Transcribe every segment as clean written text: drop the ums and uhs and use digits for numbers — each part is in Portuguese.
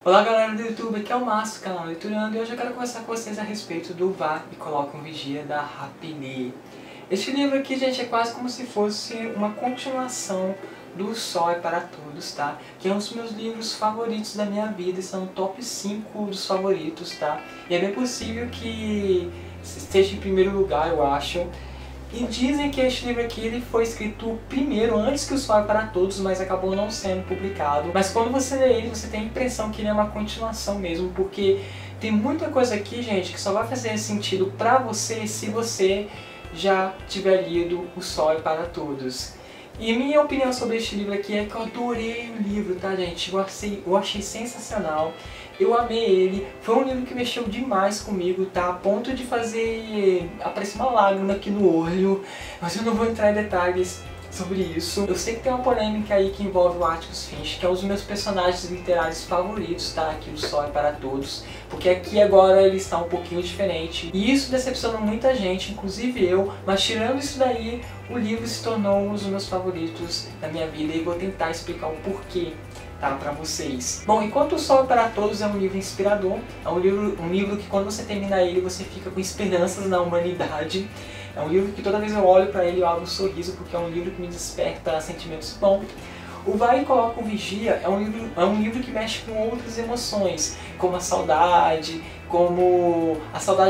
Olá galera do YouTube, aqui é o Márcio, canal Leiturando, e hoje eu quero conversar com vocês a respeito do Vá e Coloque um Vigia, da Rapeli. Este livro aqui, gente, é quase como se fosse uma continuação do Sol é para Todos, tá? Que é um dos meus livros favoritos da minha vida, são top 5 dos favoritos, tá? E é bem possível que esteja em primeiro lugar, eu acho. E dizem que este livro aqui ele foi escrito primeiro, antes que o Sol é para Todos, mas acabou não sendo publicado. Mas quando você lê ele, você tem a impressão que ele é uma continuação mesmo, porque tem muita coisa aqui, gente, que só vai fazer sentido pra você se você já tiver lido O Sol é para Todos. E minha opinião sobre este livro aqui é que eu adorei o livro, tá, gente? Eu achei sensacional. Eu amei ele. Foi um livro que mexeu demais comigo, tá? A ponto de fazer aparecer uma lágrima aqui no olho. Mas eu não vou entrar em detalhes sobre isso. Eu sei que tem uma polêmica aí que envolve o Atticus Finch, que é um dos meus personagens literários favoritos, tá? Aqui do Sol é para Todos. Porque aqui agora ele está um pouquinho diferente. E isso decepciona muita gente, inclusive eu. Mas tirando isso daí, o livro se tornou um dos meus favoritos da minha vida. E vou tentar explicar o porquê, tá, pra vocês. Bom, enquanto O Sol é para Todos é um livro inspirador, é um livro que quando você termina ele, você fica com esperanças na humanidade. É um livro que toda vez eu olho para ele eu abro um sorriso, porque é um livro que me desperta sentimentos bons. O Vai e Coloca um Vigia é um livro que mexe com outras emoções, como a saudade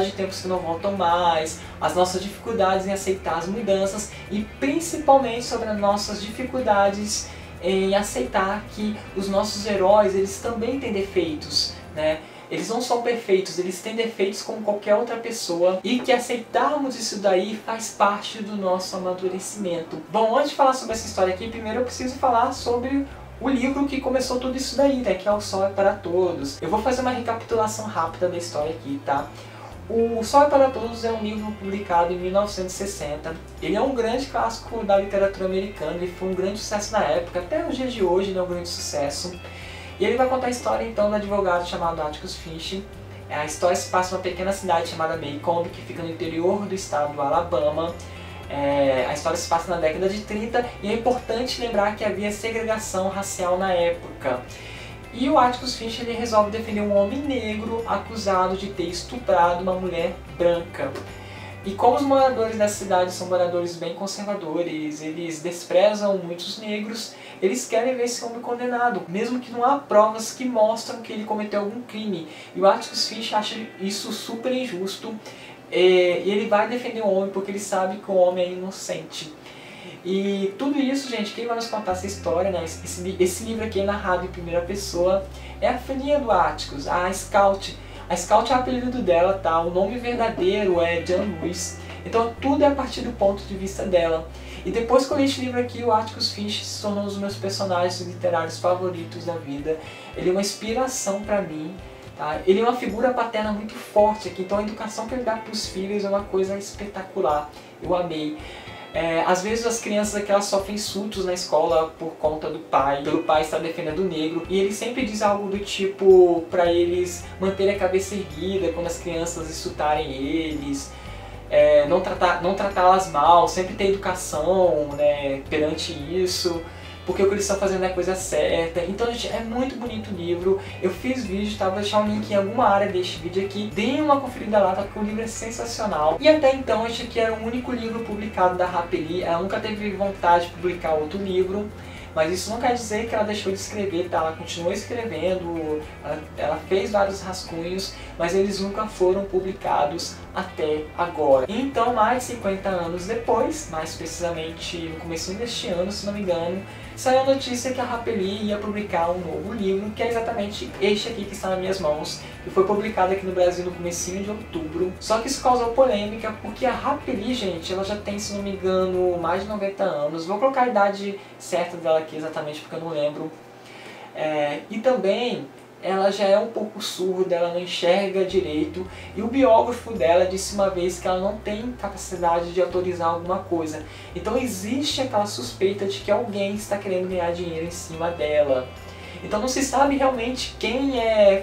de tempos que não voltam mais, as nossas dificuldades em aceitar as mudanças e principalmente sobre as nossas dificuldades em aceitar que os nossos heróis, eles também têm defeitos, né? Eles não são perfeitos, eles têm defeitos como qualquer outra pessoa e que aceitarmos isso daí faz parte do nosso amadurecimento. Bom, antes de falar sobre essa história aqui, primeiro eu preciso falar sobre o livro que começou tudo isso daí, né? Que é O Sol é para Todos. Eu vou fazer uma recapitulação rápida da história aqui, tá? O Sol é para Todos é um livro publicado em 1960. Ele é um grande clássico da literatura americana, ele foi um grande sucesso na época, até os dias de hoje ele é um grande sucesso. E ele vai contar a história então do advogado chamado Atticus Finch. A história se passa em uma pequena cidade chamada Maycomb, que fica no interior do estado do Alabama. A história se passa na década de 30 e é importante lembrar que havia segregação racial na época. E o Atticus Finch ele resolve defender um homem negro acusado de ter estuprado uma mulher branca. E como os moradores dessa cidade são moradores bem conservadores, eles desprezam muitos negros, eles querem ver esse homem condenado, mesmo que não há provas que mostram que ele cometeu algum crime. E o Atticus Finch acha isso super injusto, e ele vai defender o homem porque ele sabe que o homem é inocente. E tudo isso, gente, quem vai nos contar essa história, né? Esse livro aqui é narrado em primeira pessoa, é a filhinha do Atticus, a Scout. A Scout é o apelido dela, tá? O nome verdadeiro é Jan Lewis. Então tudo é a partir do ponto de vista dela. E depois que eu li este livro aqui, o Atticus Finch se tornou um dos meus personagens literários favoritos da vida. Ele é uma inspiração pra mim, tá? Ele é uma figura paterna muito forte aqui, então a educação que ele dá pros filhos é uma coisa espetacular. Eu amei. Às vezes as crianças aqui elas sofrem insultos na escola por conta do pai, pelo pai estar defendendo o negro, e ele sempre diz algo do tipo para eles manterem a cabeça erguida quando as crianças insultarem eles, não tratá-las mal, sempre ter educação, né, perante isso, porque o que eles estão fazendo é a coisa certa. Então, gente, é muito bonito o livro. Eu fiz vídeo, tá? Vou deixar o link em alguma área deste vídeo aqui. Deem uma conferida lá, tá? Porque o livro é sensacional. E até então, este aqui era o único livro publicado da Rapeli. Ela nunca teve vontade de publicar outro livro. Mas isso não quer dizer que ela deixou de escrever, tá? Ela continuou escrevendo, ela fez vários rascunhos, mas eles nunca foram publicados até agora. Então, mais de 50 anos depois, mais precisamente no começo deste ano, se não me engano, saiu a notícia que a Rapeli ia publicar um novo livro, que é exatamente este aqui que está nas minhas mãos, que foi publicado aqui no Brasil no comecinho de outubro. Só que isso causou polêmica, porque a Rapeli, gente, ela já tem, se não me engano, mais de 90 anos. Vou colocar a idade certa dela aqui exatamente porque eu não lembro. E também ela já é um pouco surda, ela não enxerga direito, e o biógrafo dela disse uma vez que ela não tem capacidade de autorizar alguma coisa. Então existe aquela suspeita de que alguém está querendo ganhar dinheiro em cima dela. Então não se sabe realmente quem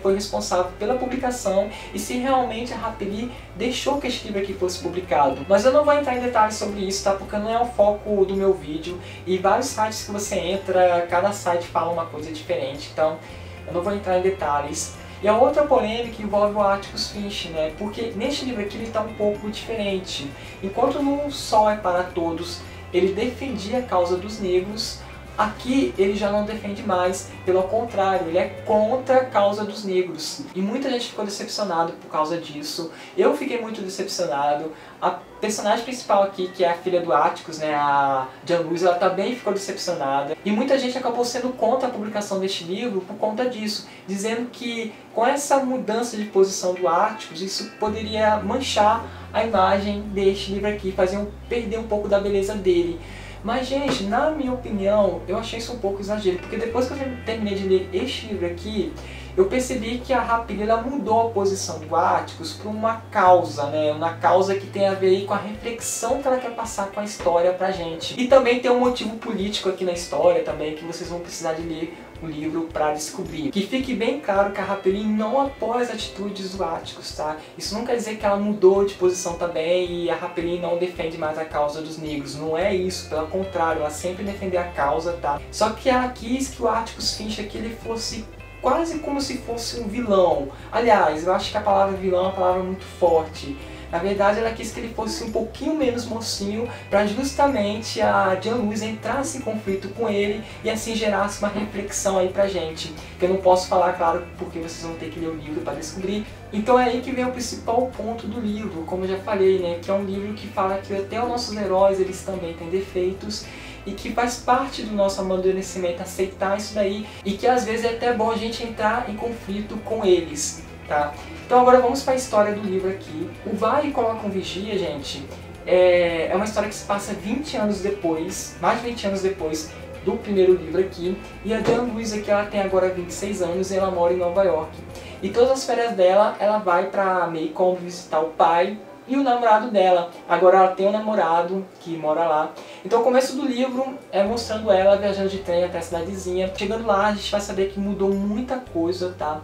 foi responsável pela publicação e se realmente a Rapeli deixou que este livro aqui fosse publicado. Mas eu não vou entrar em detalhes sobre isso, tá? Porque não é o foco do meu vídeo, e vários sites que você entra, cada site fala uma coisa diferente. Então eu não vou entrar em detalhes. E a outra polêmica envolve o Atticus Finch, né? Porque neste livro aqui ele está um pouco diferente. Enquanto no Um Sol é para Todos ele defendia a causa dos negros, aqui ele já não defende mais, pelo contrário, ele é contra a causa dos negros. E muita gente ficou decepcionado por causa disso. Eu fiquei muito decepcionado. A personagem principal aqui, que é a filha do Atticus, né, a Jean-Louise, ela também ficou decepcionada. E muita gente acabou sendo contra a publicação deste livro por conta disso, dizendo que com essa mudança de posição do Atticus, isso poderia manchar a imagem deste livro aqui, fazer perder um pouco da beleza dele. Mas, gente, na minha opinião, eu achei isso um pouco exagero, porque depois que eu terminei de ler este livro aqui, eu percebi que a Rapine ela mudou a posição do Atticus para uma causa, né? Uma causa que tem a ver aí com a reflexão que ela quer passar com a história pra gente. E também tem um motivo político aqui na história também, que vocês vão precisar de ler o livro para descobrir. Que fique bem claro que a Rapine não apoia as atitudes do Atticus, tá? Isso não quer dizer que ela mudou de posição também e a Rapine não defende mais a causa dos negros. Não é isso, pelo contrário, ela sempre defendeu a causa, tá? Só que ela quis que o Atticus Finch aqui ele fosse quase como se fosse um vilão. Aliás, eu acho que a palavra vilão é uma palavra muito forte. Na verdade, ela quis que ele fosse um pouquinho menos mocinho para justamente a Jean-Louise entrasse em conflito com ele e assim gerasse uma reflexão aí pra gente. Que eu não posso falar, claro, porque vocês vão ter que ler o livro para descobrir. Então é aí que vem o principal ponto do livro, como eu já falei, né? Que é um livro que fala que até os nossos heróis, eles também têm defeitos e que faz parte do nosso amadurecimento aceitar isso daí e que às vezes é até bom a gente entrar em conflito com eles, tá? Então agora vamos para a história do livro aqui. O Vai e Coloca um Vigia, gente, é uma história que se passa 20 anos depois, mais de 20 anos depois do primeiro livro aqui. E a Jean-Louise aqui, ela tem agora 26 anos e ela mora em Nova York. E todas as férias dela, ela vai para Macomb visitar o pai e o namorado dela. Agora ela tem um namorado que mora lá. Então o começo do livro é mostrando ela viajando de trem até a cidadezinha. Chegando lá a gente vai saber que mudou muita coisa, tá?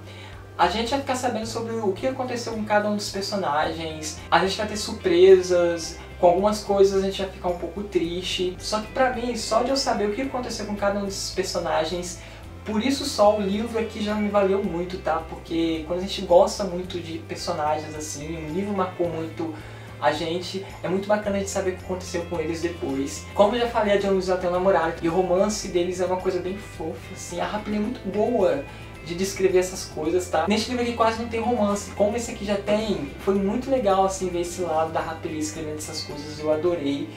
A gente vai ficar sabendo sobre o que aconteceu com cada um dos personagens. A gente vai ter surpresas. Com algumas coisas a gente vai ficar um pouco triste. Só que pra mim, só de eu saber o que aconteceu com cada um desses personagens, por isso só o livro aqui já me valeu muito, tá? Porque quando a gente gosta muito de personagens assim, um livro marcou muito a gente, é muito bacana a gente saber o que aconteceu com eles depois. Como eu já falei, a Jean-Louise ela tem um namorado e o romance deles é uma coisa bem fofa, assim. A Rapine é muito boa de descrever essas coisas, tá? Neste livro aqui quase não tem romance, como esse aqui já tem, foi muito legal assim ver esse lado da Rapine escrevendo essas coisas, eu adorei.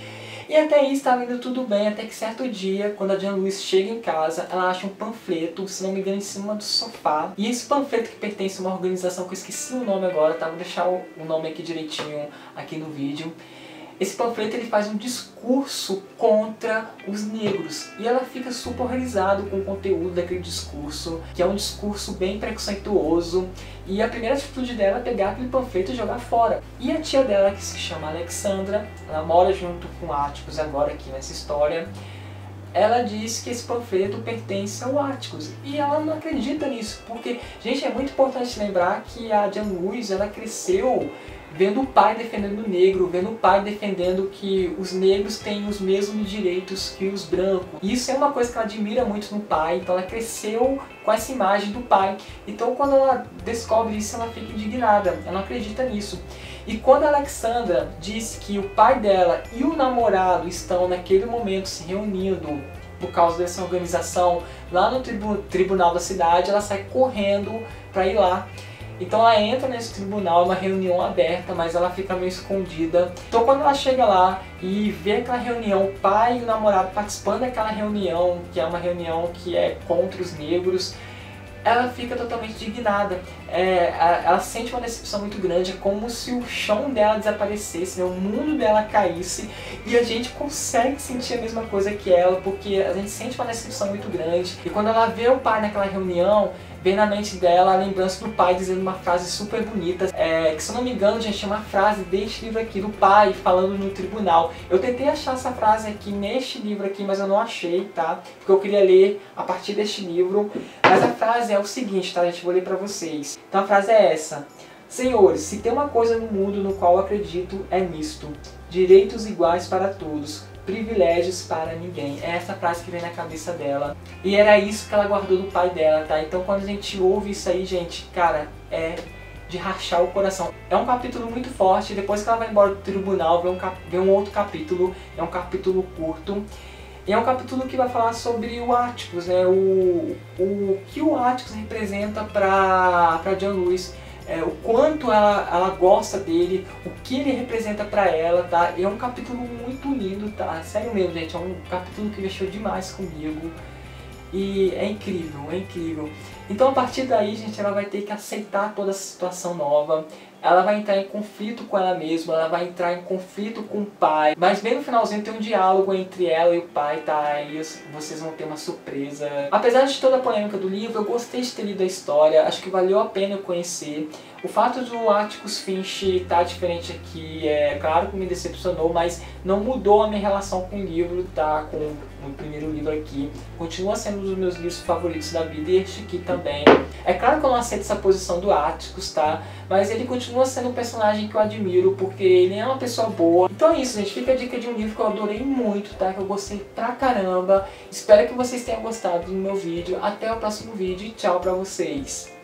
E até aí estava indo tudo bem, até que certo dia, quando a Jean-Louise chega em casa, ela acha um panfleto, se não me engano, em cima do sofá. E esse panfleto que pertence a uma organização que eu esqueci o nome agora, tá? Vou deixar o nome aqui direitinho aqui no vídeo. Esse panfleto ele faz um discurso contra os negros e ela fica super horrorizada com o conteúdo daquele discurso, que é um discurso bem preconceituoso, e a primeira atitude dela é pegar aquele panfleto e jogar fora. E a tia dela, que se chama Alexandra, ela mora junto com Atticus agora aqui nessa história, ela diz que esse panfleto pertence ao Atticus e ela não acredita nisso, porque, gente, é muito importante lembrar que a Jean-Louise ela cresceu vendo o pai defendendo o negro, vendo o pai defendendo que os negros têm os mesmos direitos que os brancos. E isso é uma coisa que ela admira muito no pai, então ela cresceu com essa imagem do pai. Então quando ela descobre isso, ela fica indignada, ela não acredita nisso. E quando a Alexandra diz que o pai dela e o namorado estão naquele momento se reunindo por causa dessa organização lá no tribunal da cidade, ela sai correndo para ir lá. Então ela entra nesse tribunal, é uma reunião aberta, mas ela fica meio escondida. Então quando ela chega lá e vê aquela reunião, o pai e o namorado participando daquela reunião, que é uma reunião que é contra os negros, ela fica totalmente indignada. Ela sente uma decepção muito grande, é como se o chão dela desaparecesse, né? O mundo dela caísse, e a gente consegue sentir a mesma coisa que ela, porque a gente sente uma decepção muito grande. E quando ela vê o pai naquela reunião, vem na mente dela a lembrança do pai dizendo uma frase super bonita, que se eu não me engano, gente, é uma frase deste livro aqui, do pai falando no tribunal. Eu tentei achar essa frase aqui neste livro aqui, mas eu não achei, tá? Porque eu queria ler a partir deste livro. Mas a frase é o seguinte, tá, gente? Vou ler pra vocês. Então a frase é essa: Senhores, se tem uma coisa no mundo no qual eu acredito, é nisto. Direitos iguais para todos. privilégios para ninguém. É essa frase que vem na cabeça dela. E era isso que ela guardou do pai dela, tá? Então quando a gente ouve isso aí, gente, cara, é de rachar o coração. É um capítulo muito forte. Depois que ela vai embora do tribunal, vem um outro capítulo. É um capítulo curto. E é um capítulo que vai falar sobre o Atticus, né? O que o Atticus representa para John Lewis. O quanto ela gosta dele, o que ele representa pra ela, tá? E é um capítulo muito lindo, tá? Sério mesmo, gente, é um capítulo que mexeu demais comigo. E é incrível, é incrível. Então a partir daí, gente, ela vai ter que aceitar toda essa situação nova. Ela vai entrar em conflito com ela mesma, ela vai entrar em conflito com o pai. Mas bem no finalzinho tem um diálogo entre ela e o pai, tá? E vocês vão ter uma surpresa. Apesar de toda a polêmica do livro, eu gostei de ter lido a história. Acho que valeu a pena eu conhecer. O fato do Atticus Finch estar diferente aqui, claro que me decepcionou, mas não mudou a minha relação com o livro, tá? Com o primeiro livro aqui. Continua sendo um dos meus livros favoritos da vida e este aqui também. É claro que eu não aceito essa posição do Atticus, tá? Mas ele continua sendo um personagem que eu admiro, porque ele é uma pessoa boa. Então é isso, gente. Fica a dica de um livro que eu adorei muito, tá? Que eu gostei pra caramba. Espero que vocês tenham gostado do meu vídeo. Até o próximo vídeo e tchau pra vocês.